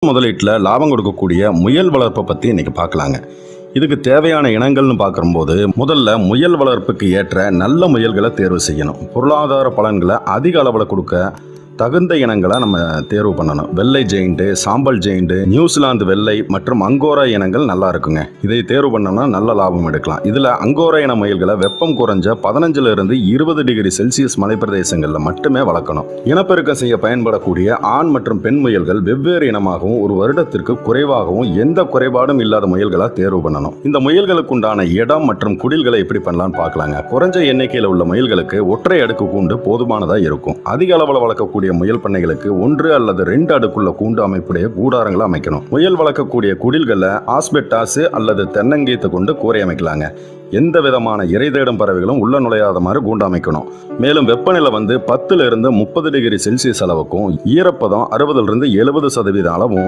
முதலீட்டில் லாபம் கொடுக்கக்கூடிய முயல் வளர்ப்பை பற்றி இன்னைக்கு பார்க்கலாங்க. இதுக்கு தேவையான இனங்கள்னு பார்க்கும்போது முதல்ல முயல் வளர்ப்புக்கு ஏற்ற நல்ல முயல்களை தேர்வு செய்யணும். பொருளாதார பலன்களை அதிக அளவில் கொடுக்க தகுந்த இனங்களை நம்ம தேர்வு பண்ணணும். வெள்ளை ஜெயிண்ட், சாம்பல் ஜெயிண்ட், நியூசிலாந்து வெள்ளை மற்றும் அங்கோரா இனங்கள் நல்லா இருக்குங்க. இதை தேர்வு பண்ணோம்னா நல்ல லாபம் எடுக்கலாம். இதில் அங்கோரா இன முயல்களை வெப்பம் குறைஞ்ச 15 இருந்து 20 டிகிரி செல்சியஸ் மலைப்பிரதேசங்களில் மட்டுமே வளர்க்கணும். இனப்பெருக்கம் செய்ய பயன்படக்கூடிய ஆண் மற்றும் பெண் முயல்கள் வெவ்வேறு இனமாகவும் ஒரு வருடத்திற்கு குறைவாகவும் எந்த குறைபாடும் இல்லாத முயல்களை தேர்வு பண்ணணும். இந்த முயல்களுக்கு உண்டான இடம் மற்றும் குடில்களை எப்படி பண்ணலாம்னு பார்க்கலாங்க. குறைஞ்ச எண்ணிக்கையில் உள்ள முயல்களுக்கு ஒற்றை அடுக்கு கூண்டு போதுமானதாக இருக்கும். அதிக அளவில் வளர்க்கக்கூடிய முயல் பண்ணைகளுக்கு 1 அல்லது 2 அடுக்குள்ள கூண்டு அமைப்புடைய கூடாரங்களை அமைக்கணும். முயல் வளர்க்கக்கூடிய குடில்களை ஆஸ்பெட்டாஸ் அல்லது தென்னங்கீத்தை கொண்டு கூரை அமைக்கலாங்க. எந்த விதமான இறை தேடும் பறவைகளும் உள்ள நுழையாத மாதிரி கூண்டு அமைக்கணும். மேலும் வெப்பநிலை 10 இருந்து 30 டிகிரி செல்சியஸ் அளவுக்கும் ஈரப்பதம் 60 இருந்து 70% அளவும்